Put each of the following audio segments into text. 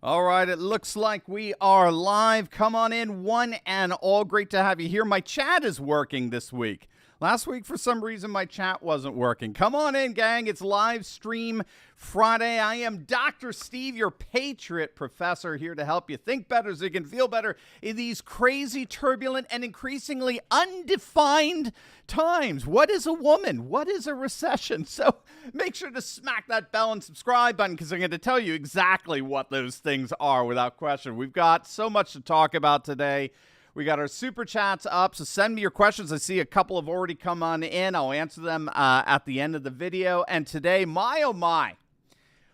All right, it looks like we are live. Come on in, one and all. Great to have you here. My chat is working this week. Last week, for some reason, my chat wasn't working. Come on in, gang. It's live stream Friday. I am Dr. Steve, your Patriot Professor, here to help you think better so you can feel better in these crazy, turbulent, and increasingly undefined times. What is a woman? What is a recession? So make sure to smack that bell and subscribe button because I'm going to tell you exactly what those things are without question. We've got so much to talk about today. We got our super chats up, so send me your questions. I see a couple have already come on in. I'll answer them at the end of the video. And today, my oh my,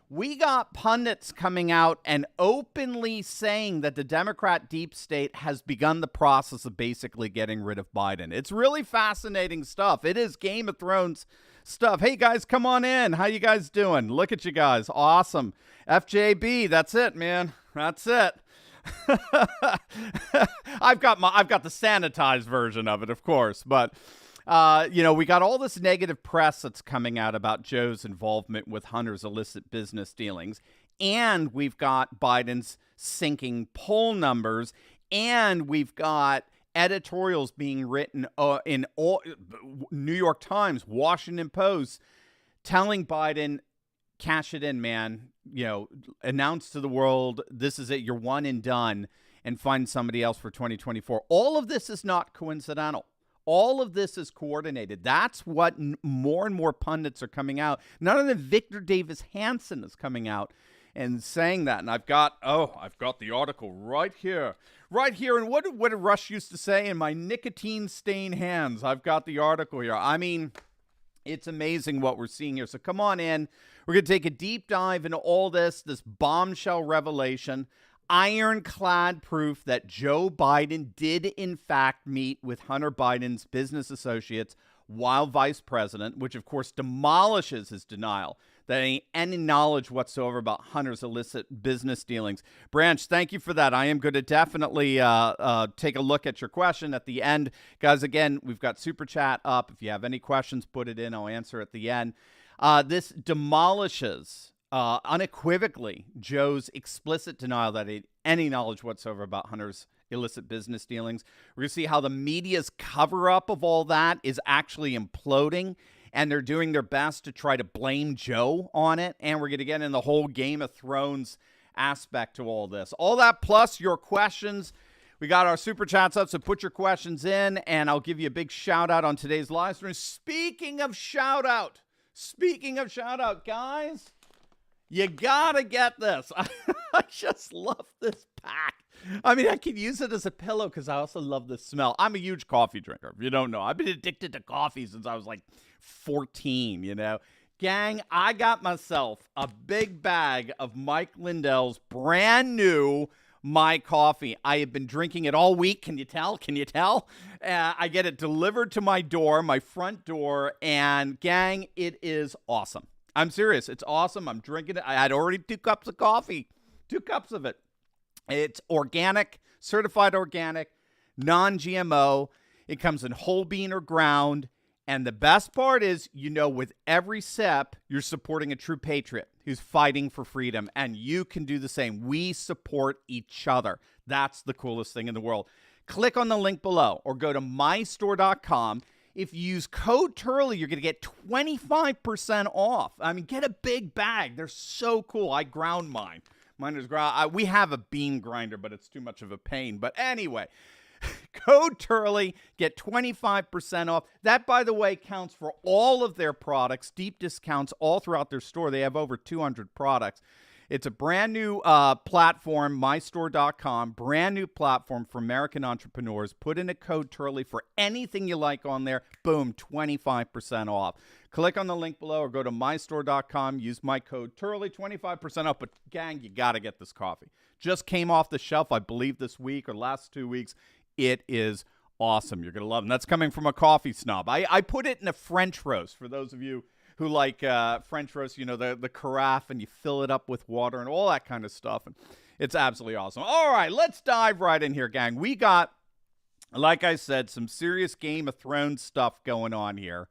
we got pundits coming out and openly saying that the Democrat deep state has begun the process of basically getting rid of Biden. It's really fascinating stuff. It is Game of Thrones stuff. Hey, guys, come on in. How you guys doing? Look at you guys. Awesome. FJB, that's it, man. That's it. I've got the sanitized version of it, of course, but we got all this negative press that's coming out about Joe's involvement with Hunter's illicit business dealings, and we've got Biden's sinking poll numbers, and we've got editorials being written in all New York Times, Washington Post, telling Biden, cash it in, man. Announce to the world, this is it, you're one and done, and find somebody else for 2024. All of this is not coincidental. All of this is coordinated. That's what more and more pundits are coming out. None of them, Victor Davis Hanson is coming out and saying that. And I've got the article right here. And what did Rush used to say? In my nicotine-stained hands, I've got the article here. I mean, it's amazing what we're seeing here. So come on in. We're going to take a deep dive into all this bombshell revelation, ironclad proof that Joe Biden did, in fact, meet with Hunter Biden's business associates while vice president, which, of course, demolishes his denial that any knowledge whatsoever about Hunter's illicit business dealings. Branch, thank you for that. I am going to definitely take a look at your question at the end. Guys, again, we've got Super Chat up. If you have any questions, put it in. I'll answer at the end. This demolishes unequivocally Joe's explicit denial that he had any knowledge whatsoever about Hunter's illicit business dealings. We're going to see how the media's cover-up of all that is actually imploding, and they're doing their best to try to blame Joe on it. And we're going to get in the whole Game of Thrones aspect to all this. All that plus your questions. We got our super chats up, so put your questions in, and I'll give you a big shout-out on today's live stream. Speaking of shout-out, guys, you got to get this. I just love this pack. I mean, I could use it as a pillow because I also love the smell. I'm a huge coffee drinker, if you don't know. I've been addicted to coffee since I was like 14, Gang, I got myself a big bag of Mike Lindell's brand new My Coffee. I have been drinking it all week. Can you tell? I get it delivered to my door, my front door, and gang, it is awesome. I'm serious. It's awesome. I'm drinking it. I had already 2 cups of coffee, 2 cups of it. It's organic, certified organic, non-GMO. It comes in whole bean or ground. And the best part is, with every sip, you're supporting a true patriot who's fighting for freedom. And you can do the same. We support each other. That's the coolest thing in the world. Click on the link below or go to mystore.com. If you use code Turley, you're going to get 25% off. I mean, get a big bag. They're so cool. I ground mine. Mine is ground. We have a bean grinder, but it's too much of a pain. But anyway, code Turley, get 25% off. That, by the way, counts for all of their products. Deep discounts all throughout their store. They have over 200 products. It's a brand new platform, mystore.com, brand new platform for American entrepreneurs. Put in a code Turley for anything you like on there. Boom, 25% off. Click on the link below or go to mystore.com. Use my code Turley, 25% off. But gang, you got to get this coffee. Just came off the shelf, I believe, this week or last 2 weeks. It is awesome. You're going to love it. And that's coming from a coffee snob. I put it in a French roast for those of you who like French roast, the carafe, and you fill it up with water and all that kind of stuff. And it's absolutely awesome. All right, let's dive right in here, gang. We got, like I said, some serious Game of Thrones stuff going on here.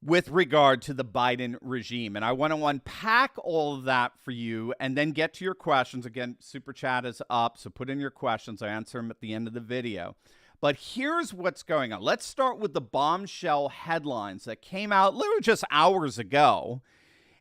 with regard to the Biden regime. And I want to unpack all of that for you and then get to your questions. Again, Super Chat is up, so put in your questions. I answer them at the end of the video. But here's what's going on. Let's start with the bombshell headlines that came out literally just hours ago.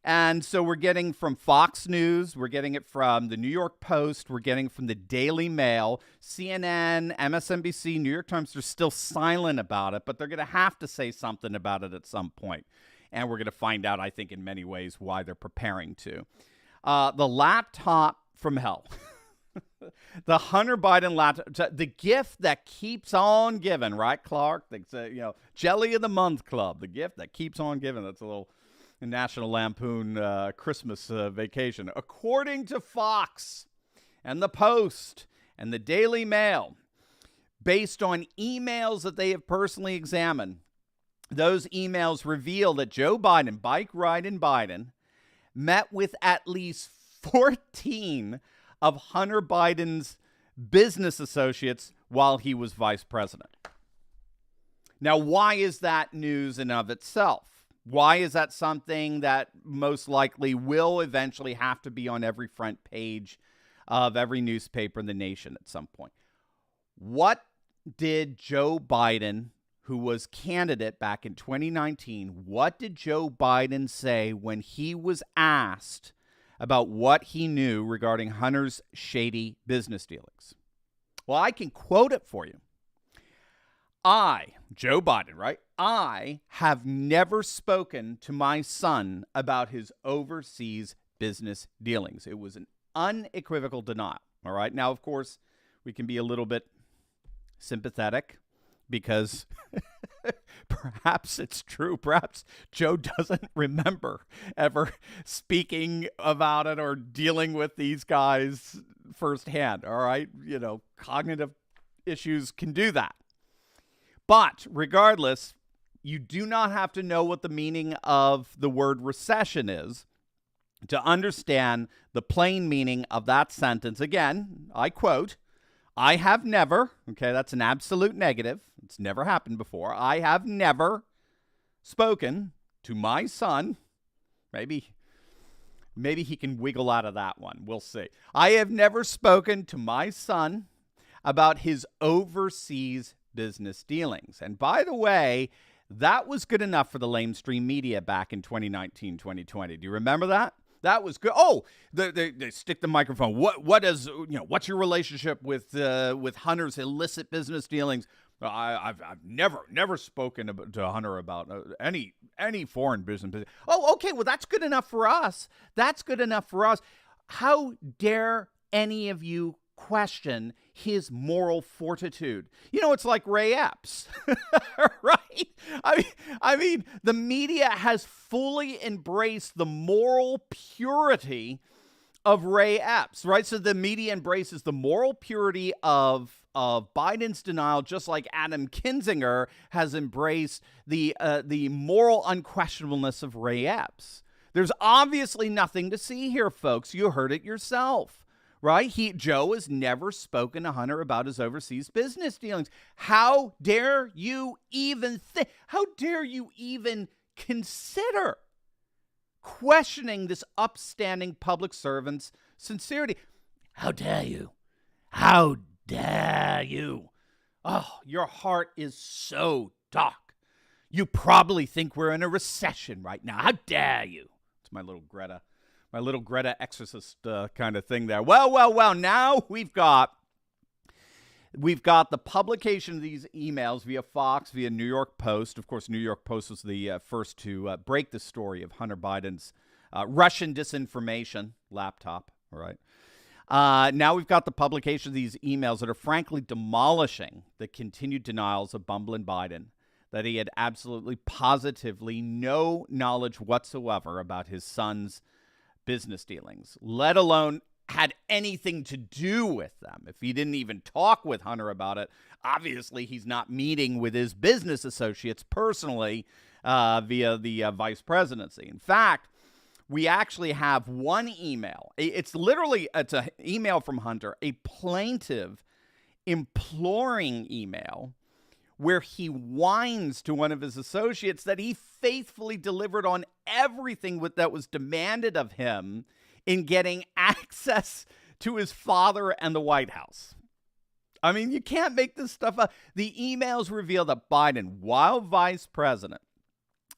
And so we're getting from Fox News, we're getting it from the New York Post, we're getting from the Daily Mail, CNN, MSNBC, New York Times. They're still silent about it, but they're going to have to say something about it at some point. And we're going to find out, I think, in many ways why they're preparing to. The laptop from hell. The Hunter Biden laptop, the gift that keeps on giving, right, Clark? Jelly of the Month Club, the gift that keeps on giving. That's a little National Lampoon Christmas vacation. According to Fox and the Post and the Daily Mail, based on emails that they have personally examined, those emails reveal that Joe Biden, bike riding Biden, met with at least 14 of Hunter Biden's business associates while he was vice president. Now, why is that news in of itself? Why is that something that most likely will eventually have to be on every front page of every newspaper in the nation at some point? What did Joe Biden, who was candidate back in 2019, what did Joe Biden say when he was asked about what he knew regarding Hunter's shady business dealings? Well, I can quote it for you. Joe Biden, right? I have never spoken to my son about his overseas business dealings. It was an unequivocal denial. All right. Now, of course, we can be a little bit sympathetic because perhaps it's true. Perhaps Joe doesn't remember ever speaking about it or dealing with these guys firsthand. All right. Cognitive issues can do that. But regardless, you do not have to know what the meaning of the word recession is to understand the plain meaning of that sentence. Again, I quote, I have never, okay, that's an absolute negative. It's never happened before. I have never spoken to my son. Maybe he can wiggle out of that one. We'll see. I have never spoken to my son about his overseas business dealings. And by the way, that was good enough for the lamestream media back in 2019, 2020. Do you remember that? That was good. Oh, they stick the microphone. What's your relationship with Hunter's illicit business dealings? I've never spoken to Hunter about any foreign business. Oh, okay. Well, that's good enough for us. That's good enough for us. How dare any of you question his moral fortitude? It's like Ray Epps, right? I mean, the media has fully embraced the moral purity of Ray Epps, right? So the media embraces the moral purity of Biden's denial, just like Adam Kinzinger has embraced the moral unquestionableness of Ray Epps. There's obviously nothing to see here, folks. You heard it yourself. Right? Joe has never spoken to Hunter about his overseas business dealings. How dare you even think? How dare you even consider questioning this upstanding public servant's sincerity? How dare you? How dare you? Oh, your heart is so dark. You probably think we're in a recession right now. How dare you? It's my little Greta exorcist kind of thing there. Well, now we've got the publication of these emails via Fox, via New York Post. Of course, New York Post was the first to break the story of Hunter Biden's Russian disinformation laptop. All right. Now we've got the publication of these emails that are frankly demolishing the continued denials of bumbling Biden that he had absolutely positively no knowledge whatsoever about his son's business dealings, let alone had anything to do with them. If he didn't even talk with Hunter about it, obviously he's not meeting with his business associates personally via the vice presidency. In fact, we actually have one email. It's an email from Hunter, a plaintive, imploring email where he whines to one of his associates that he faithfully delivered on everything that was demanded of him in getting access to his father and the White House. I mean, you can't make this stuff up. The emails reveal that Biden, while vice president,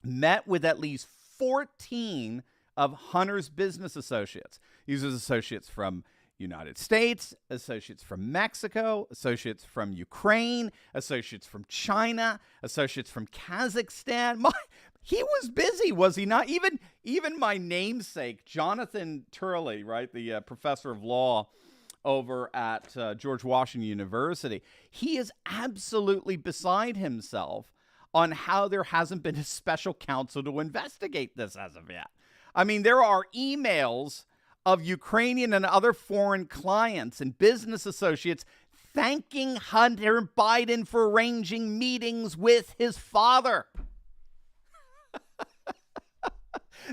met with at least 14 of Hunter's business associates. These are associates from United States, associates from Mexico, associates from Ukraine, associates from China, associates from Kazakhstan. He was busy, was he not? Even my namesake, Jonathan Turley, right, the professor of law over at George Washington University, he is absolutely beside himself on how there hasn't been a special counsel to investigate this as of yet. I mean, there are emails of Ukrainian and other foreign clients and business associates thanking Hunter Biden for arranging meetings with his father.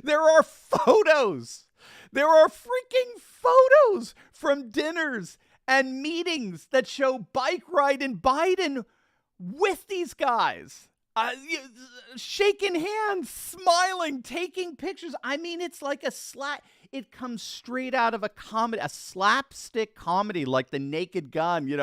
There are photos. There are freaking photos from dinners and meetings that show bike riding Biden with these guys. Shaking hands, smiling, taking pictures. I mean, it's like it comes straight out of a comedy, a slapstick comedy like The Naked Gun,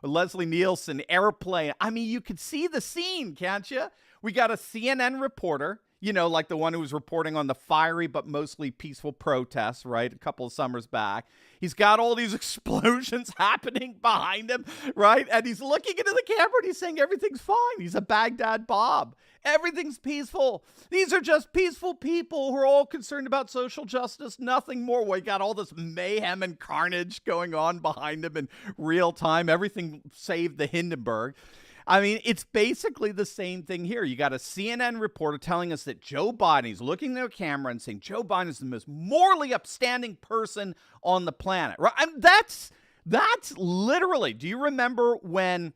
Leslie Nielsen, Airplane. I mean, you could see the scene, can't you? We got a CNN reporter, like the one who was reporting on the fiery but mostly peaceful protests, right, a couple of summers back. He's got all these explosions happening behind him, right? And he's looking into the camera and he's saying everything's fine. He's a Baghdad Bob. Everything's peaceful. These are just peaceful people who are all concerned about social justice, nothing more. We got all this mayhem and carnage going on behind him in real time. Everything save the Hindenburg. I mean, it's basically the same thing here. You got a CNN reporter telling us that Joe Biden, he's looking at the camera and saying Joe Biden is the most morally upstanding person on the planet. Right? I mean, that's literally, do you remember when,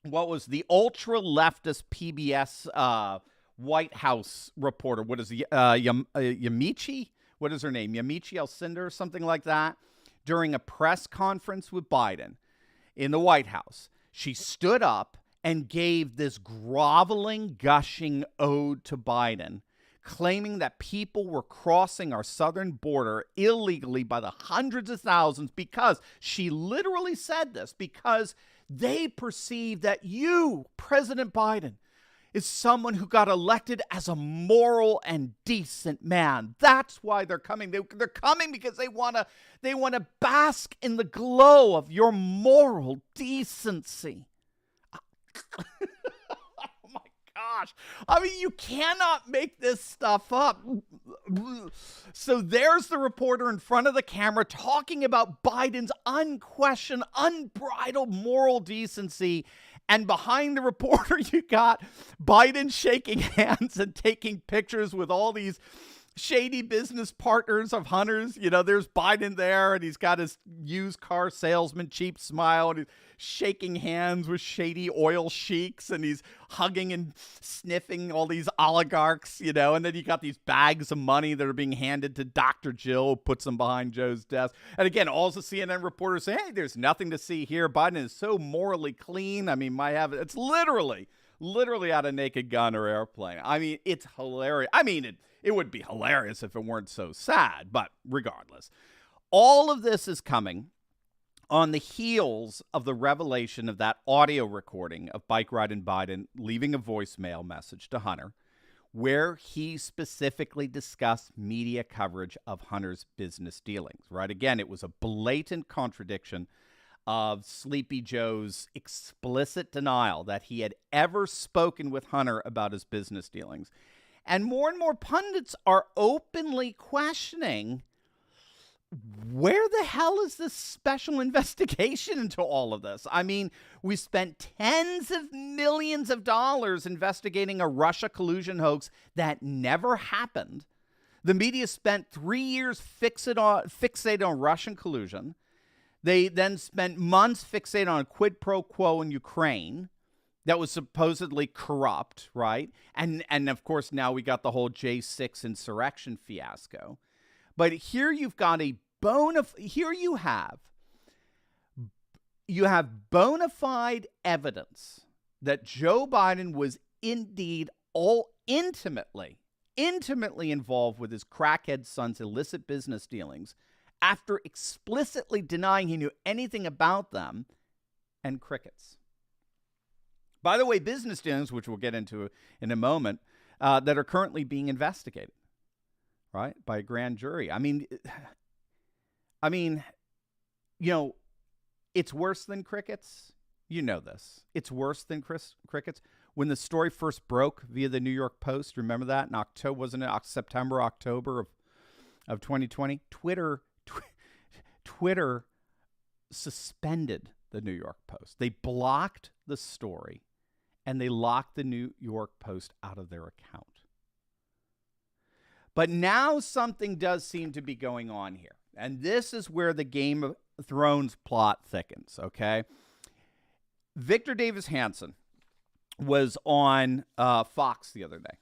what was the ultra leftist PBS White House reporter? What is Yamiche? What is her name? Yamiche Alcindor or something like that? During a press conference with Biden in the White House, she stood up and gave this groveling, gushing ode to Biden, claiming that people were crossing our southern border illegally by the hundreds of thousands because, she literally said this, because they perceive that you, President Biden, is someone who got elected as a moral and decent man. That's why they're coming. They're coming because they want to bask in the glow of your moral decency. Oh my gosh. I mean, you cannot make this stuff up. So there's the reporter in front of the camera talking about Biden's unquestioned, unbridled moral decency. And behind the reporter, you got Biden shaking hands and taking pictures with all these shady business partners of Hunter's. There's Biden there, and he's got his used car salesman, cheap smile, and he's shaking hands with shady oil sheiks, and he's hugging and sniffing all these oligarchs, and then you got these bags of money that are being handed to Dr. Jill, who puts them behind Joe's desk. And again, all the CNN reporters say, hey, there's nothing to see here. Biden is so morally clean. I mean, it's literally out of Naked Gun or Airplane. I mean, it's hilarious. I mean, it would be hilarious if it weren't so sad, but regardless. All of this is coming on the heels of the revelation of that audio recording of bike riding Biden leaving a voicemail message to Hunter, where he specifically discussed media coverage of Hunter's business dealings, right? Again, it was a blatant contradiction of Sleepy Joe's explicit denial that he had ever spoken with Hunter about his business dealings. And more pundits are openly questioning, where the hell is this special investigation into all of this? I mean, we spent tens of millions of dollars investigating a Russia collusion hoax that never happened. The media spent 3 years fixated on Russian collusion. They then spent months fixated on a quid pro quo in Ukraine that was supposedly corrupt, right? And of course, now we got the whole J6 insurrection fiasco. But here you've got you have bona fide evidence that Joe Biden was indeed all intimately involved with his crackhead son's illicit business dealings after explicitly denying he knew anything about them, and crickets. By the way, business dealings, which we'll get into in a moment, that are currently being investigated, right, by a grand jury. I mean, it's worse than crickets. You know this. It's worse than crickets. When the story first broke via the New York Post, remember that in October, wasn't it September, October of 2020? Twitter suspended the New York Post. They blocked the story, and they locked the New York Post out of their account. But now something does seem to be going on here. And this is where the Game of Thrones plot thickens, okay? Victor Davis Hanson was on Fox the other day.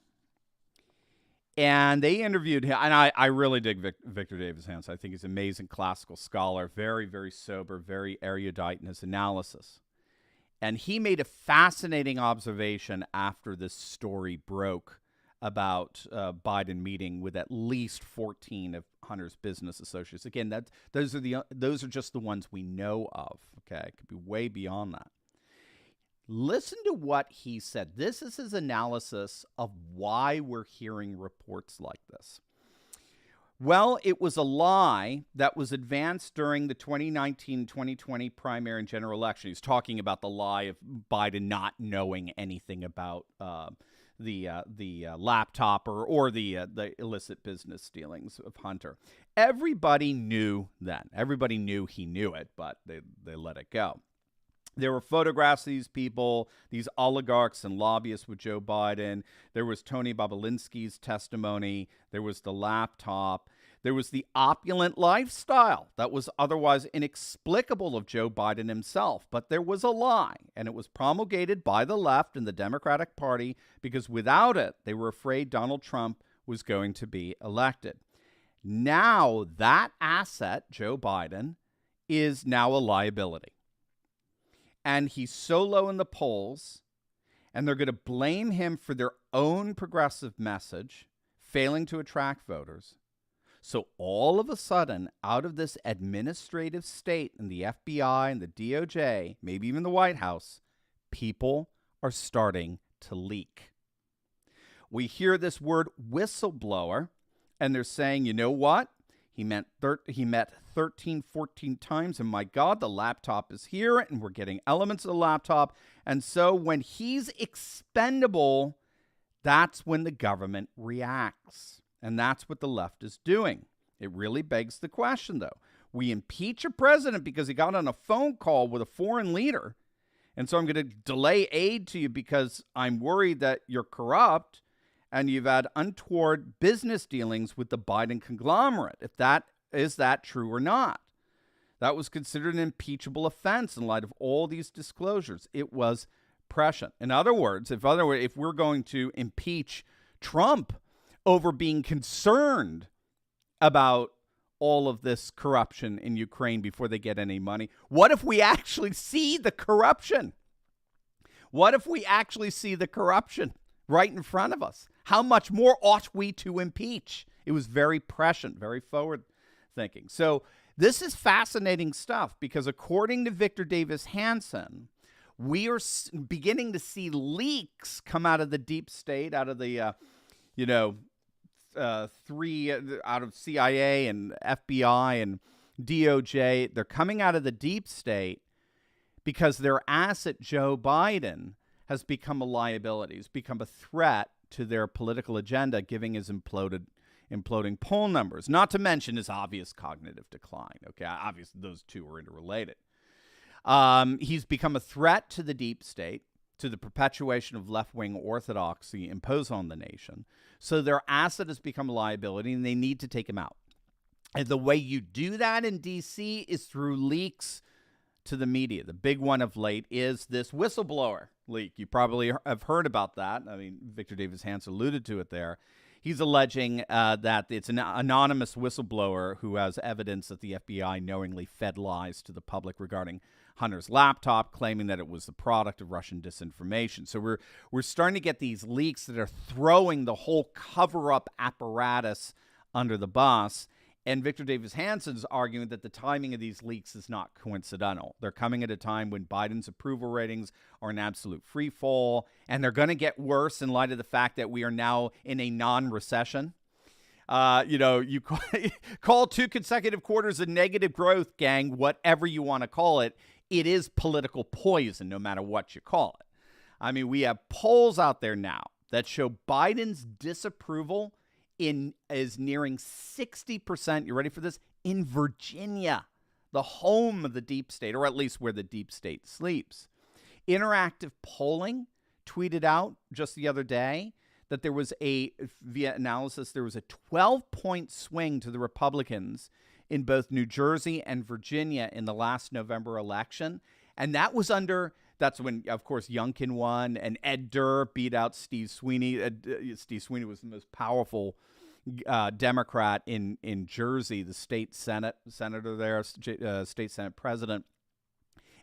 And they interviewed him. And I really dig Victor Davis Hanson. I think he's an amazing classical scholar, very, very sober, very erudite in his analysis. And he made a fascinating observation after this story broke about Biden meeting with at least 14 of Hunter's business associates. Again, those are just the ones we know of. Okay, it could be way beyond that. Listen to what he said. This is his analysis of why we're hearing reports like this. Well, it was a lie that was advanced during the 2019-2020 primary and general election. He's talking about the lie of Biden not knowing anything about the laptop or the illicit business dealings of Hunter. Everybody knew then. Everybody knew he knew it, but they let it go. There were photographs of these people, these oligarchs and lobbyists with Joe Biden. There was Tony Bobulinski's testimony. There was the laptop. There was the opulent lifestyle that was otherwise inexplicable of Joe Biden himself. But there was a lie, and it was promulgated by the left and the Democratic Party because without it, they were afraid Donald Trump was going to be elected. Now that asset, Joe Biden, is now a liability. And he's so low in the polls, and they're going to blame him for their own progressive message, failing to attract voters. So all of a sudden, out of this administrative state and the FBI and the DOJ, maybe even the White House, people are starting to leak. We hear this word whistleblower, and they're saying, you know what? He met 13, 14 times, and my God, the laptop is here, and we're getting elements of the laptop. And so when he's expendable, that's when the government reacts. And that's what the left is doing. It really begs the question, though. We impeach a president because he got on a phone call with a foreign leader, and so I'm going to delay aid to you because I'm worried that you're corrupt, and you've had untoward business dealings with the Biden conglomerate. Is that true or not? That was considered an impeachable offense in light of all these disclosures. It was prescient. In other words, if we're going to impeach Trump over being concerned about all of this corruption in Ukraine before they get any money, what if we actually see the corruption? What if we actually see the corruption right in front of us? How much more ought we to impeach? It was very prescient, very forward thinking. So this is fascinating stuff because according to Victor Davis Hanson, we are beginning to see leaks come out of the deep state, out of the, out of CIA and FBI and DOJ. They're coming out of the deep state because their asset, Joe Biden, has become a liability. It's become a threat to their political agenda, giving his imploding poll numbers, not to mention his obvious cognitive decline. Okay, obviously those two are interrelated. He's become a threat to the deep state, to the perpetuation of left-wing orthodoxy imposed on the nation. So their asset has become a liability, and they need to take him out. And the way you do that in D.C. is through leaks to the media. The big one of late is this whistleblower leak. You probably have heard about that. I mean, Victor Davis Hanson alluded to it there. He's alleging that it's an anonymous whistleblower who has evidence that the FBI knowingly fed lies to the public regarding Hunter's laptop, claiming that it was the product of Russian disinformation. So we're starting to get these leaks that are throwing the whole cover-up apparatus under the bus. And Victor Davis Hanson's arguing that the timing of these leaks is not coincidental. They're coming at a time when Biden's approval ratings are in absolute free fall, and they're going to get worse in light of the fact that we are now in a non-recession. You call 2 consecutive quarters of negative growth, gang, whatever you want to call it. It is political poison, no matter what you call it. I mean, we have polls out there now that show Biden's disapproval is nearing 60%. You ready for this? In Virginia, the home of the deep state, or at least where the deep state sleeps. Interactive Polling tweeted out just the other day that there was via analysis, there was a 12-point swing to the Republicans in both New Jersey and Virginia in the last November election. And that was that's when, of course, Youngkin won and Ed Durr beat out Steve Sweeney. Steve Sweeney was the most powerful Democrat in Jersey, the state senator there, state Senate president.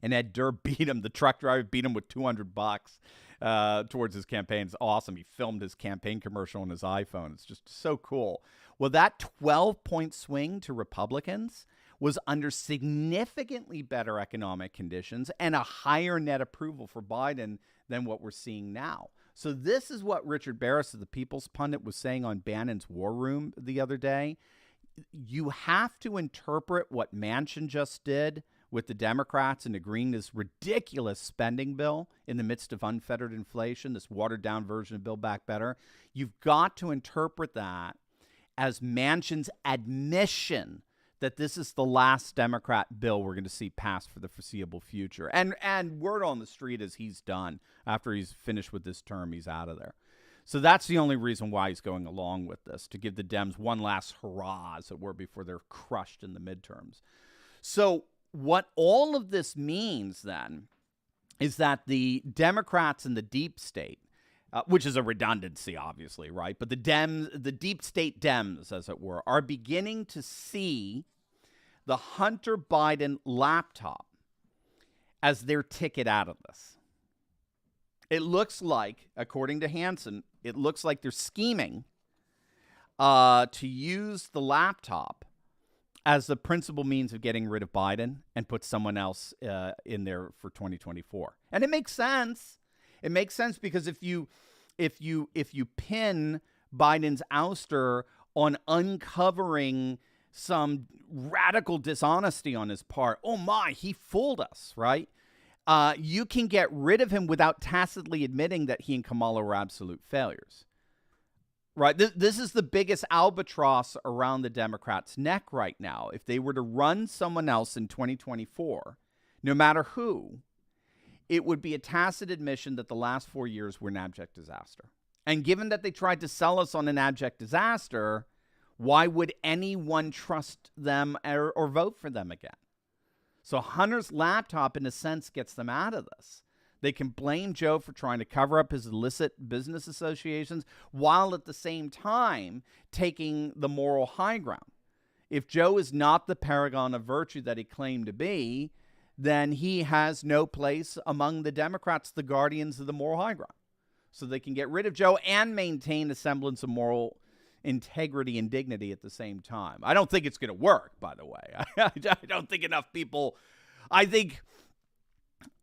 And Ed Durr beat him. The truck driver beat him with $200 towards his campaign. It's awesome. He filmed his campaign commercial on his iPhone. It's just so cool. Well, that 12-point swing to Republicans was under significantly better economic conditions and a higher net approval for Biden than what we're seeing now. So this is what Richard Barris of the People's Pundit was saying on Bannon's War Room the other day. You have to interpret what Manchin just did with the Democrats and agreeing this ridiculous spending bill in the midst of unfettered inflation, this watered-down version of Build Back Better. You've got to interpret that as Manchin's admission that this is the last Democrat bill we're going to see passed for the foreseeable future. And word on the street is he's done. After he's finished with this term, he's out of there. So that's the only reason why he's going along with this, to give the Dems one last hurrah, as it were, before they're crushed in the midterms. So what all of this means, then, is that the Democrats in the deep state, which is a redundancy, obviously, right? But the deep state Dems, as it were, are beginning to see the Hunter Biden laptop as their ticket out of this. It looks like, according to Hansen, it looks like they're scheming to use the laptop as the principal means of getting rid of Biden and put someone else in there for 2024. And it makes sense. It makes sense because if you pin Biden's ouster on uncovering some radical dishonesty on his part, oh my, he fooled us, right? You can get rid of him without tacitly admitting that he and Kamala were absolute failures. Right. This is the biggest albatross around the Democrats' neck right now. If they were to run someone else in 2024, no matter who, it would be a tacit admission that the last 4 years were an abject disaster. And given that they tried to sell us on an abject disaster, why would anyone trust them or vote for them again? So Hunter's laptop, in a sense, gets them out of this. They can blame Joe for trying to cover up his illicit business associations while at the same time taking the moral high ground. If Joe is not the paragon of virtue that he claimed to be, then he has no place among the Democrats, the guardians of the moral high ground. So they can get rid of Joe and maintain a semblance of moral integrity and dignity at the same time. I don't think it's going to work, by the way. I don't think enough people...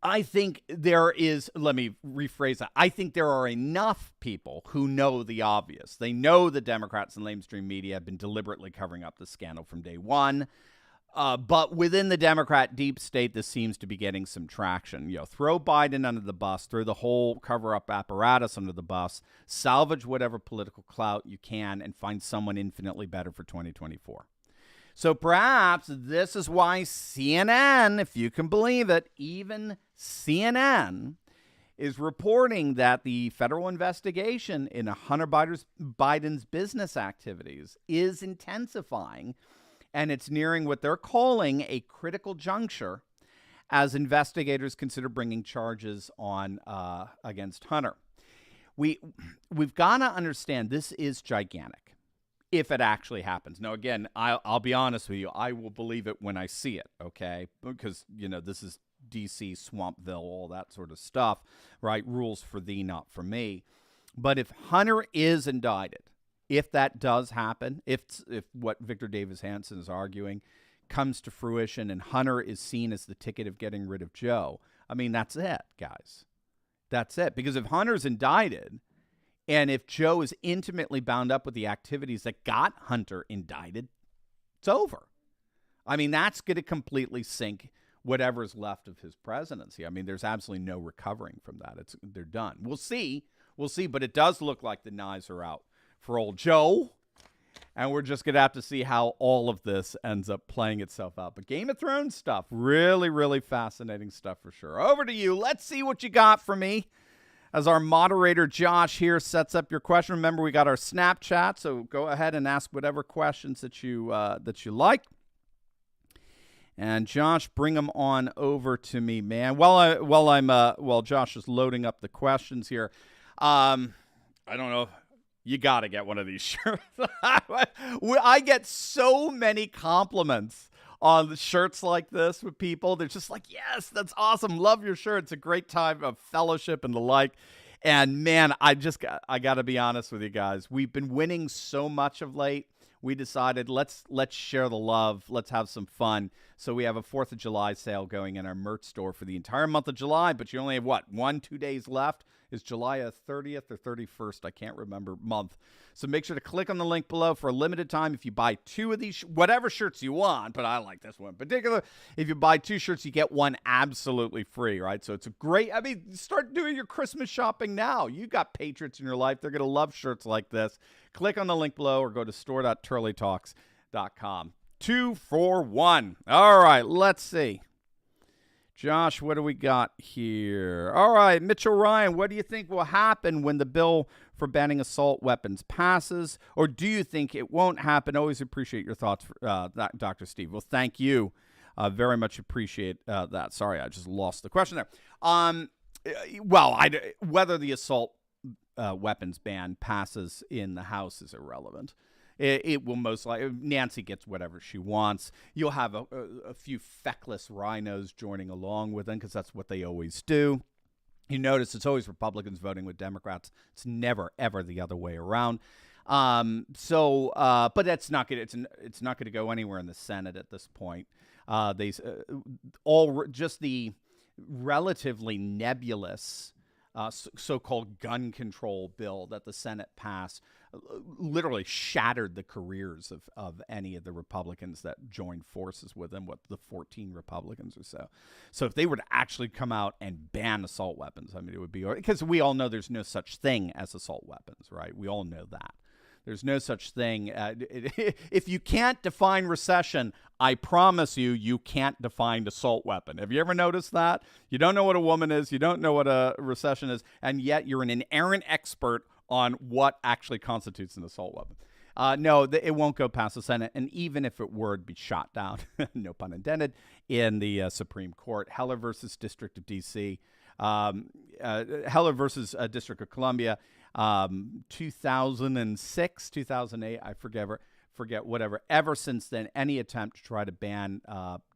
I think there is, let me rephrase that. I think there are enough people who know the obvious. They know the Democrats and mainstream media have been deliberately covering up the scandal from day one. But within the Democrat deep state, this seems to be getting some traction. Throw Biden under the bus, throw the whole cover-up apparatus under the bus, salvage whatever political clout you can, and find someone infinitely better for 2024. So perhaps this is why CNN, if you can believe it, even CNN is reporting that the federal investigation into Hunter Biden's business activities is intensifying, and it's nearing what they're calling a critical juncture as investigators consider bringing charges on against Hunter. We've got to understand this is gigantic. If it actually happens. Now, again, I'll be honest with you. I will believe it when I see it, okay? Because, this is D.C., Swampville, all that sort of stuff, right? Rules for thee, not for me. But if Hunter is indicted, if that does happen, if what Victor Davis Hanson is arguing comes to fruition and Hunter is seen as the ticket of getting rid of Joe, I mean, that's it, guys. That's it. Because if Hunter's indicted and if Joe is intimately bound up with the activities that got Hunter indicted, it's over. I mean, that's going to completely sink whatever's left of his presidency. I mean, there's absolutely no recovering from that. They're done. We'll see. But it does look like the knives are out for old Joe. And we're just going to have to see how all of this ends up playing itself out. But Game of Thrones stuff, really, really fascinating stuff for sure. Over to you. Let's see what you got for me. As our moderator, Josh, here sets up your question. Remember, we got our Snapchat, so go ahead and ask whatever questions that you like. And Josh, bring them on over to me, man. While Josh is loading up the questions here, I don't know. You got to get one of these shirts. I get so many compliments on the shirts like this with people. They're just like, yes, that's awesome. Love your shirt. It's a great time of fellowship and the like. And man, I got to be honest with you guys. We've been winning so much of late. We decided let's share the love. Let's have some fun. So we have a 4th of July sale going in our merch store for the entire month of July, but you only have 1-2 days left. Is July 30th or 31st? I can't remember month. So make sure to click on the link below for a limited time. If you buy 2 of these, whatever shirts you want, but I like this one in particular. If you buy 2 shirts, you get one absolutely free, right? So it's a great, start doing your Christmas shopping now. You got patriots in your life. They're going to love shirts like this. Click on the link below or go to store.turleytalks.com. 2 for 1. All right, let's see. Josh, what do we got here? All right, Mitchell Ryan, what do you think will happen when the bill for banning assault weapons passes? Or do you think it won't happen? Always appreciate your thoughts, Dr. Steve. Well, thank you. Very much appreciate that. Sorry, I just lost the question there. Whether the assault weapons ban passes in the House is irrelevant. It will most likely, Nancy gets whatever she wants. You'll have a few feckless rhinos joining along with them because that's what they always do. You notice it's always Republicans voting with Democrats. It's never, ever the other way around. But that's not going it's not going to go anywhere in the Senate at this point. Just the relatively nebulous so-called gun control bill that the Senate passed literally shattered the careers of any of the Republicans that joined forces with them, the 14 Republicans or so. So if they were to actually come out and ban assault weapons, it would be, because we all know there's no such thing as assault weapons, right? We all know that. There's no such thing. If you can't define recession, I promise you can't define assault weapon. Have you ever noticed that? You don't know what a woman is. You don't know what a recession is. And yet you're an errant expert on what actually constitutes an assault weapon. No, it won't go past the Senate. And even if it were, it'd be shot down, no pun intended, in the Supreme Court. Heller versus District of D.C. Heller versus District of Columbia. 2006, 2008, I forget whatever. Ever since then, any attempt to try to ban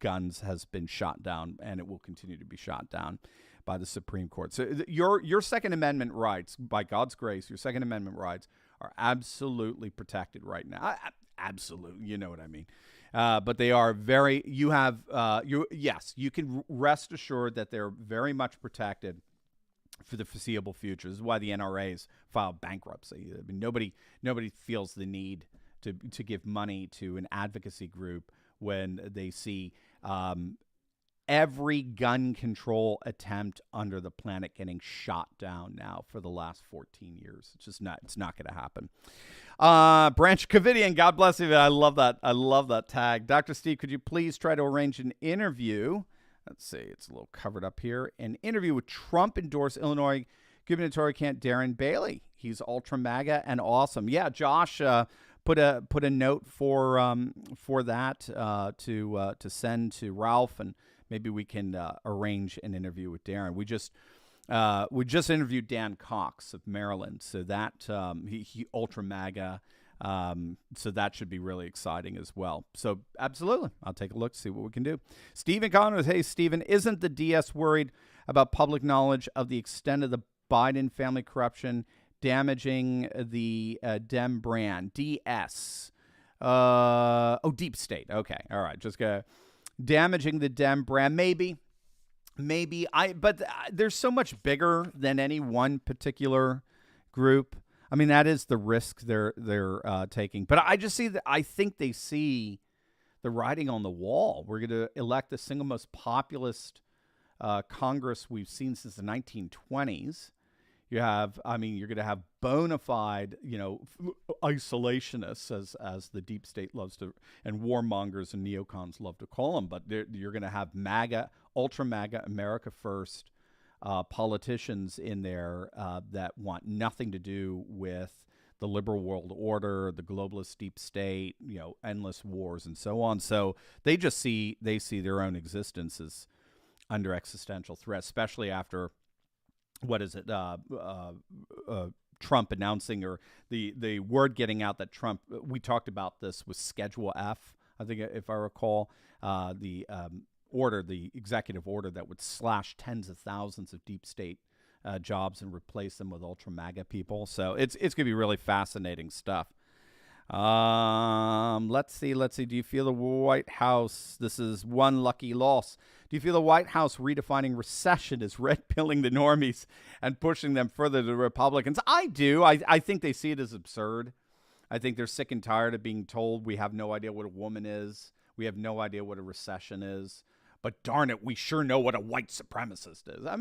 guns has been shot down, and it will continue to be shot down by the Supreme Court. So your Second Amendment rights, by God's grace, your Second Amendment rights are absolutely protected right now. Absolutely, you know what I mean. But they are very. You can rest assured that they're very much protected for the foreseeable future. This is why the NRA's filed bankruptcy. Nobody feels the need to give money to an advocacy group when they see every gun control attempt under the planet getting shot down now for the last 14 years. It's not going to happen. Branch Covidian, God bless you. I love that tag. Dr. Steve, could you please try to arrange an interview? Let's see, it's a little covered up here. An interview with Trump-endorsed Illinois gubernatorial candidate Darren Bailey. He's ultra MAGA and awesome. Yeah, Josh put a note for that to send to Ralph, and maybe we can arrange an interview with Darren. We just interviewed Dan Cox of Maryland, so that he ultra MAGA. So that should be really exciting as well. So absolutely, I'll take a look, see what we can do. Stephen Connors, hey, Stephen, isn't the DS worried about public knowledge of the extent of the Biden family corruption damaging the Dem brand? DS. Deep state. Okay. All right. Just damaging the Dem brand. Maybe. But they're so much bigger than any one particular group. I mean, that is the risk they're taking. But I just see that. I think they see the writing on the wall. We're going to elect the single most populist Congress we've seen since the 1920s. You're going to have bona fide, isolationists, as the deep state loves to, and warmongers and neocons love to call them. But you're going to have MAGA, ultra MAGA, America First politicians in there that want nothing to do with the liberal world order, the globalist deep state, endless wars and so on. So they see their own existence as under existential threat, especially after. What is it? Trump announcing, or the word getting out that Trump. We talked about this with Schedule F. I think, if I recall, the executive order that would slash tens of thousands of deep state jobs and replace them with ultra MAGA people. So it's going to be really fascinating stuff. Let's see. Do you feel the White House? This is one lucky loss. Do you feel the White House redefining recession as red-pilling the normies and pushing them further to the Republicans? I do. I think they see it as absurd. I think they're sick and tired of being told we have no idea what a woman is. We have no idea what a recession is. But darn it, we sure know what a white supremacist is. I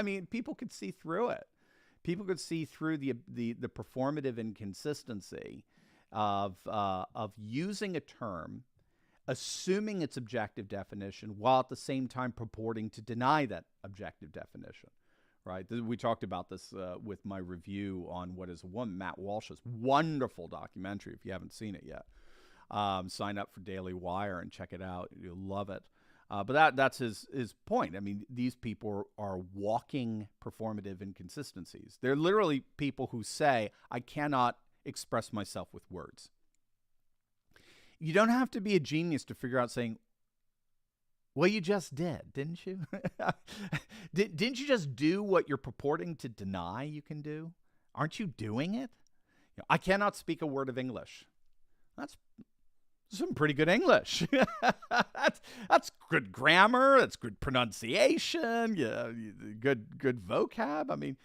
mean, people could see through it. People could see through the performative inconsistency of using a term, assuming its objective definition, while at the same time purporting to deny that objective definition, right? We talked about this with my review on What is a Woman, Matt Walsh's wonderful documentary. If you haven't seen it yet, sign up for Daily Wire and check it out. You'll love it. But that's his point. I mean, these people are walking performative inconsistencies. They're literally people who say, I cannot express myself with words. You don't have to be a genius to figure out saying, well, you just did, didn't you? Didn't you just do what you're purporting to deny you can do? Aren't you doing it? I cannot speak a word of English. That's some pretty good English. That's good grammar. That's good pronunciation. Yeah, good vocab. I mean,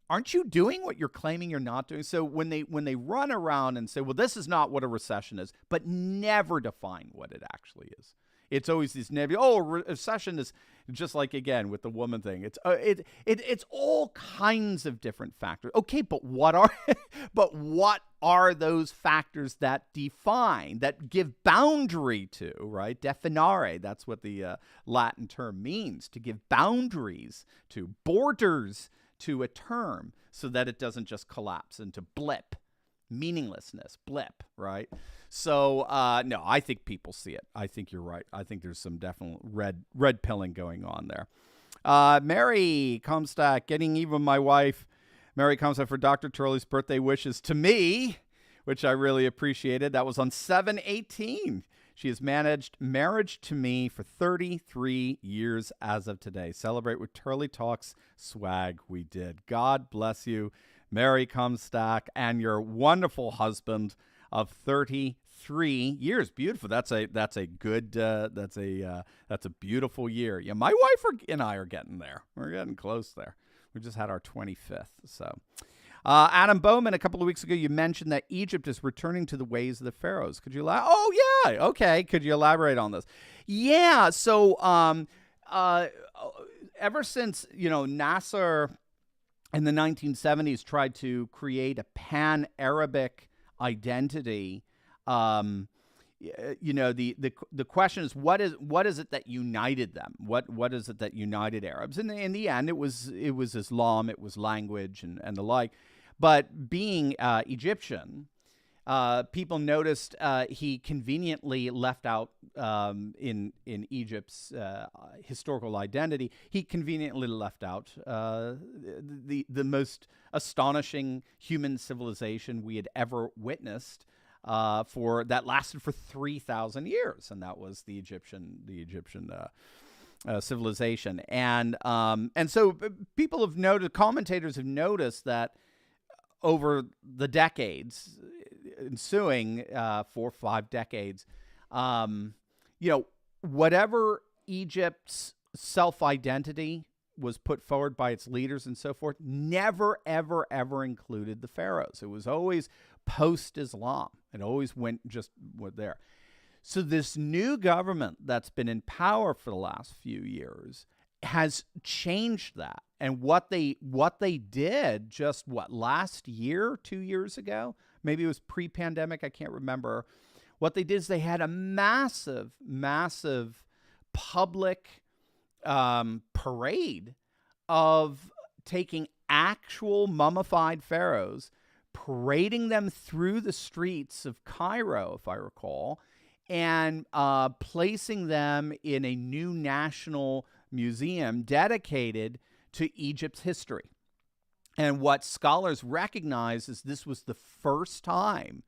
aren't you doing what you're claiming you're not doing? So when they run around and say, well, this is not what a recession is, but never define what it actually is. It's always this nebulous. Oh, recession is just like, again, with the woman thing. It's all kinds of different factors. Okay, but what are those factors that define, that give boundary to, right? Definare, that's what the Latin term means, to give boundaries to, borders to a term, so that it doesn't just collapse into blip, meaninglessness, blip, right? So, no, I think people see it. I think you're right. I think there's some definite red pilling going on there. Mary Comstock, getting even my wife, Mary Comstock, for Dr. Turley's birthday wishes to me, which I really appreciated. That was on 7/18. She has managed marriage to me for 33 years as of today. Celebrate with Turley Talks swag we did. God bless you, Mary Comstock, and your wonderful husband of 33 years. Beautiful. That's a good that's a beautiful year. Yeah, my wife and I are getting there. We're getting close there. We just had our 25th. So, Adam Bowman, a couple of weeks ago, you mentioned that Egypt is returning to the ways of the pharaohs. Could you Oh yeah, okay. Could you elaborate on this? Yeah. So, ever since Nasser in the 1970s tried to create a pan-Arabic identity, the question is, what is it that united them? What is it that united Arabs? And in the end, it was Islam, it was language and the like. But being Egyptian, People noticed he conveniently left out in Egypt's historical identity. He conveniently left out the most astonishing human civilization we had ever witnessed. For that lasted for 3,000 years, and that was the Egyptian civilization. And so people have noted, commentators have noticed that over the decades ensuing, 4 or 5 decades, whatever Egypt's self-identity was put forward by its leaders and so forth, never, ever, ever included the pharaohs. It was always post-Islam. It always went there. So this new government that's been in power for the last few years has changed that. And what they did just last year, 2 years ago, maybe it was pre-pandemic, I can't remember. What they did is they had a massive, massive public parade of taking actual mummified pharaohs, parading them through the streets of Cairo, if I recall, and placing them in a new national museum dedicated to Egypt's history. And what scholars recognize is this was the first time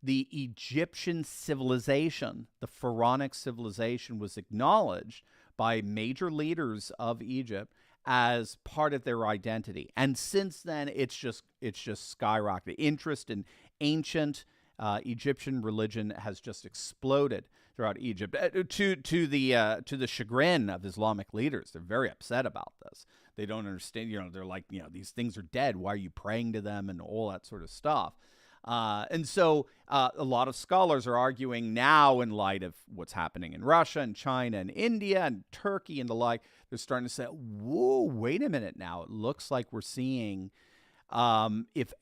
the Egyptian civilization, the pharaonic civilization, was acknowledged by major leaders of Egypt as part of their identity. And since then, it's just skyrocketed. Interest in ancient Egyptian religion has just exploded throughout Egypt, to the chagrin of Islamic leaders. They're very upset about this. They don't understand. They're like, these things are dead. Why are you praying to them and all that sort of stuff? And so a lot of scholars are arguing now, in light of what's happening in Russia and China and India and Turkey and the like, they're starting to say, whoa, wait a minute now. It looks like we're seeing, if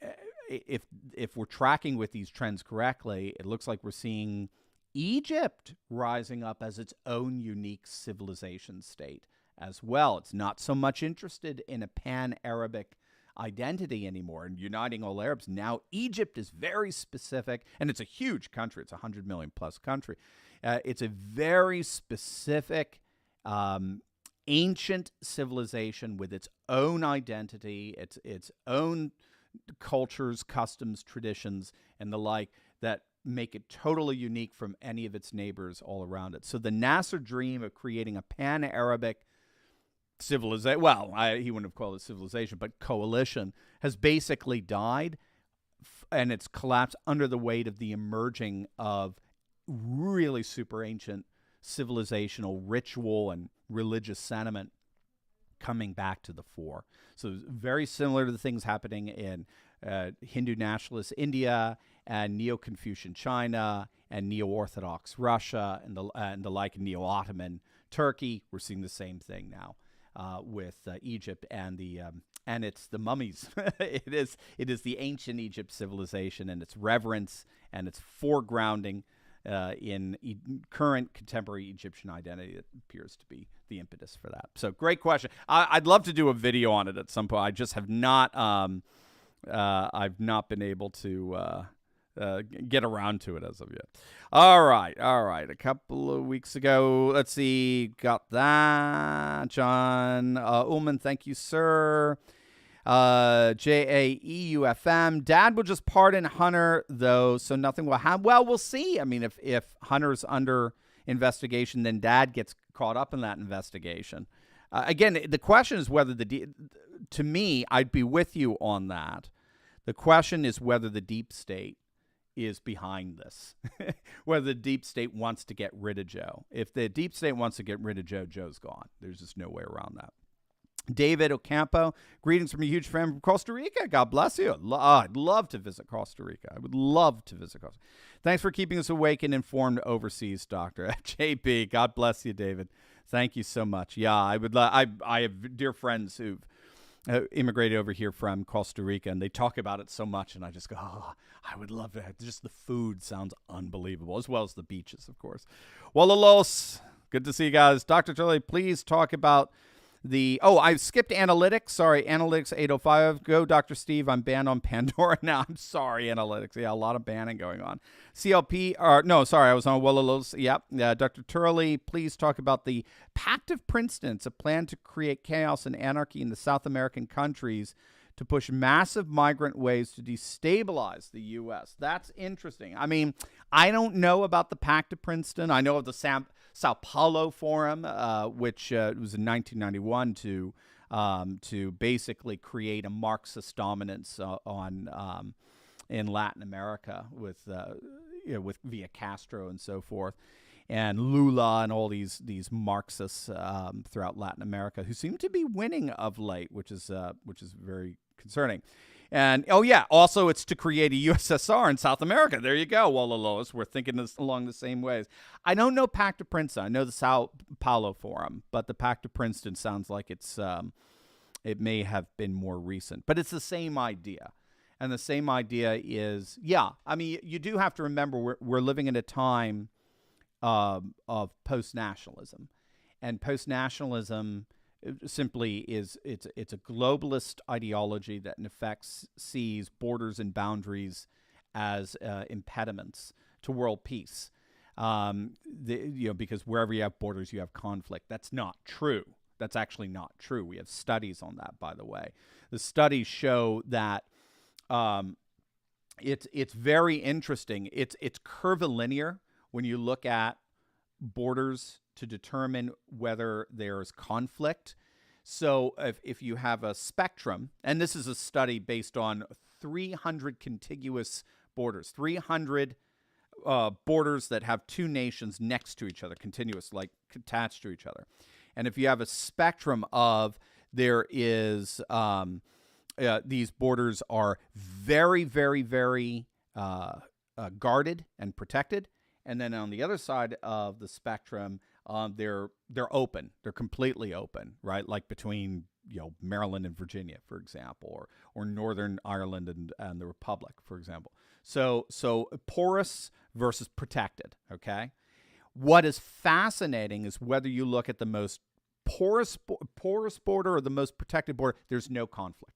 we're tracking with these trends correctly, it looks like we're seeing Egypt rising up as its own unique civilization state as well. It's not so much interested in a pan-Arabic identity anymore and uniting all Arabs. Now Egypt is very specific, and it's a huge country. It's a 100 million plus country. It's a very specific ancient civilization with its own identity, its own cultures, customs, traditions, and the like that make it totally unique from any of its neighbors all around it. So the Nasser dream of creating a pan-Arabic civilization, he wouldn't have called it civilization, but coalition, has basically died, and it's collapsed under the weight of the emerging of really super ancient civilizational ritual and religious sentiment coming back to the fore. So very similar to the things happening in Hindu nationalist India and Neo-Confucian China and Neo-Orthodox Russia and the like, Neo-Ottoman Turkey. We're seeing the same thing now with Egypt and it's the mummies. It is the ancient Egypt civilization and its reverence and its foregrounding in current contemporary Egyptian identity that appears to be the impetus for that. So great question. I'd love to do a video on it at some point. I just have not. I've not been able to get around to it as of yet. All right. A couple of weeks ago, let's see, got that. John Ullman, thank you, sir. JAEUFM. Dad will just pardon Hunter, though, so nothing will happen. Well, we'll see. I mean, if Hunter's under investigation, then Dad gets caught up in that investigation. Again, the question is whether to me, I'd be with you on that. The question is whether the deep state is behind this, whether the deep state wants to get rid of Joe. If the deep state wants to get rid of Joe, Joe's gone. There's just no way around that. David Ocampo, greetings from a huge fan from Costa Rica. God bless you. I'd love to visit Costa Rica. I would love to visit Costa Rica. Thanks for keeping us awake and informed overseas, Doctor. JP, God bless you, David. Thank you so much. Yeah, I would. I have dear friends who've immigrated over here from Costa Rica, and they talk about it so much, and I just go, oh, I would love it. Just the food sounds unbelievable, as well as the beaches, of course. Walalos, good to see you guys. Dr. Turley, please talk about I skipped analytics. Sorry, analytics 805. Go, Dr. Steve. I'm banned on Pandora now. I'm sorry, analytics. Yeah, a lot of banning going on. CLP, I was on Willows. Yep. Dr. Turley, please talk about the Pact of Princeton. It's a plan to create chaos and anarchy in the South American countries to push massive migrant waves to destabilize the U.S. That's interesting. I mean, I don't know about the Pact of Princeton. I know of the Sao Paulo Forum, which was in 1991 to basically create a Marxist dominance in Latin America with via Castro and so forth, and Lula and all these Marxists throughout Latin America who seem to be winning of late, which is very concerning. And also it's to create a USSR in South America. There you go, Walla Lois. We're thinking this along the same ways. I don't know Pact of Princeton. I know the Sao Paulo Forum, but the Pact of Princeton sounds like it may have been more recent. But it's the same idea. And the same idea is, you do have to remember we're living in a time of post-nationalism. And post-nationalism simply it's a globalist ideology that in effect sees borders and boundaries as impediments to world peace. Because wherever you have borders, you have conflict. That's not true. That's actually not true. We have studies on that, by the way. The studies show that it's very interesting. It's curvilinear when you look at borders to determine whether there's conflict. So if you have a spectrum, and this is a study based on 300 contiguous borders, 300 borders that have two nations next to each other, continuous, like attached to each other. And if you have a spectrum of there is these borders are very, very, very guarded and protected. And then on the other side of the spectrum, they're open. They're completely open, right? Like between Maryland and Virginia, for example, or Northern Ireland and the Republic, for example. So porous versus protected. Okay. What is fascinating is whether you look at the most porous border or the most protected border, there's no conflict.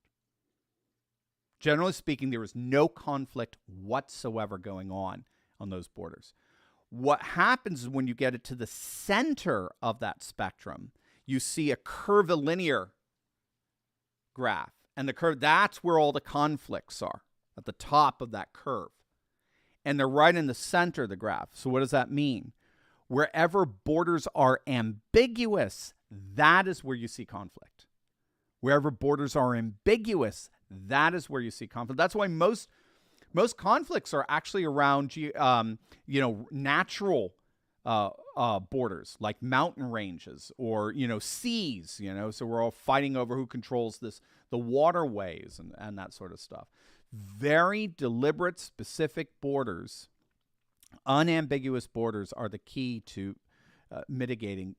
Generally speaking, there is no conflict whatsoever going on those borders. What happens is when you get it to the center of that spectrum, you see a curvilinear graph. And the curve, that's where all the conflicts are, at the top of that curve. And they're right in the center of the graph. So what does that mean? Wherever borders are ambiguous, that is where you see conflict. Wherever borders are ambiguous, that is where you see conflict. That's why most conflicts are actually around, natural borders, like mountain ranges or, seas, so we're all fighting over who controls the waterways and that sort of stuff. Very deliberate, specific borders, unambiguous borders are the key to mitigating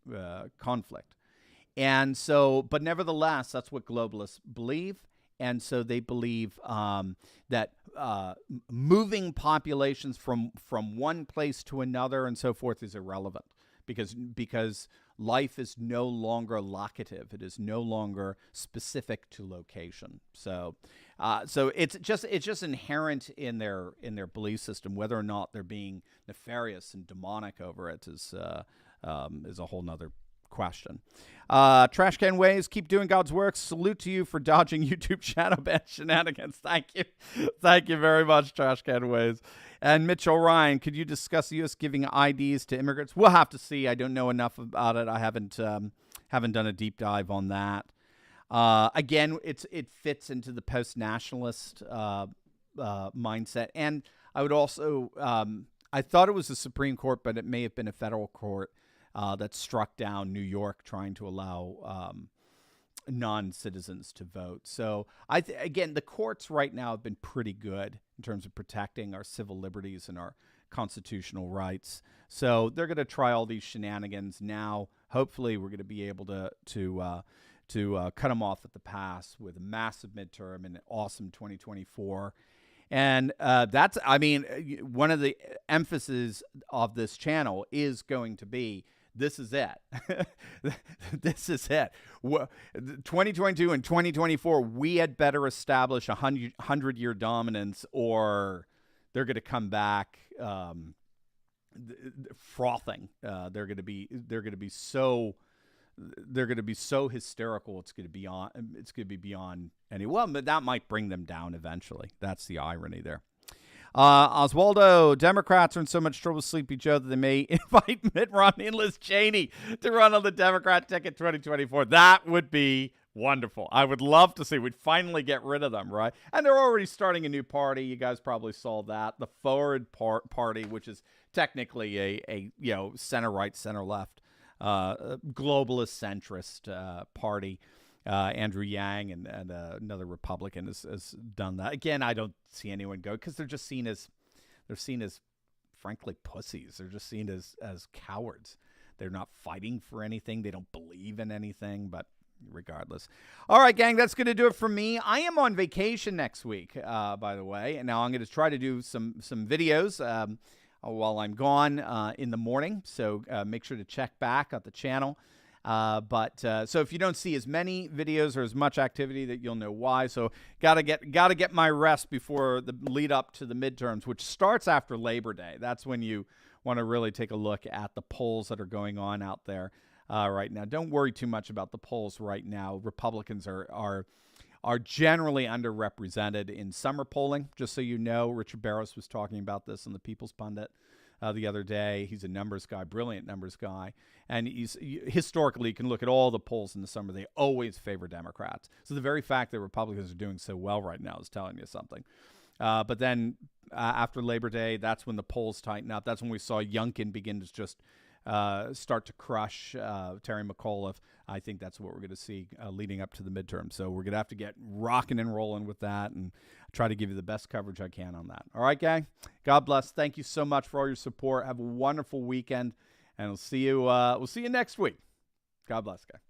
conflict. And so, but nevertheless, that's what globalists believe. And so they believe that moving populations from one place to another and so forth is irrelevant because life is no longer locative. It is no longer specific to location. So it's just inherent in their belief system. Whether or not they're being nefarious and demonic over it is a whole nother question. Trash Can Ways, keep doing God's work. Salute to you for dodging YouTube shadow ban shenanigans. Thank you. Thank you very much, Trash Can Ways. And Mitchell Ryan, could you discuss the U.S. giving IDs to immigrants? We'll have to see. I don't know enough about it. I haven't done a deep dive on that. Again, it fits into the post-nationalist mindset. And I would also, I thought it was the Supreme Court, but it may have been a federal court that struck down New York trying to allow non-citizens to vote. So again, the courts right now have been pretty good in terms of protecting our civil liberties and our constitutional rights. So they're going to try all these shenanigans now. Hopefully, we're going to be able to cut them off at the pass with a massive midterm and an awesome 2024. And one of the emphases of this channel is going to be This is it. This is it. 2022 and 2024, we had better establish a 100-year dominance, or they're going to come back frothing. They're going to be so hysterical. It's going to be beyond any. Well, but that might bring them down eventually. That's the irony there. Oswaldo, Democrats are in so much trouble with Sleepy Joe that they may invite Mitt Romney and Liz Cheney to run on the Democrat ticket 2024. That would be wonderful. I would love to see. We'd finally get rid of them, right? And they're already starting a new party. You guys probably saw that. The Forward Party, which is technically a center-right, center-left, globalist centrist party. Andrew Yang and another Republican has done that. Again, I don't see anyone go because they're seen as frankly pussies. They're just seen as cowards. They're not fighting for anything. They don't believe in anything. But regardless, all right, gang, that's going to do it for me. I am on vacation next week, by the way, and now I'm going to try to do some videos while I'm gone in the morning. So make sure to check back at the channel. So if you don't see as many videos or as much activity, that you'll know why. So gotta get my rest before the lead up to the midterms, which starts after Labor Day. That's when you want to really take a look at the polls that are going on out there right now. Don't worry too much about the polls right now. Republicans are generally underrepresented in summer polling. Just so you know, Richard Barros was talking about this on the People's Pundit the other day. He's a numbers guy, brilliant numbers guy. And historically, you can look at all the polls in the summer. They always favor Democrats. So the very fact that Republicans are doing so well right now is telling you something. But then after Labor Day, that's when the polls tighten up. That's when we saw Youngkin begin to just start to crush Terry McAuliffe. I think that's what we're going to see leading up to the midterm. So we're going to have to get rocking and rolling with that and try to give you the best coverage I can on that. All right, gang? God bless. Thank you so much for all your support. Have a wonderful weekend, and we'll see you next week. God bless, guys.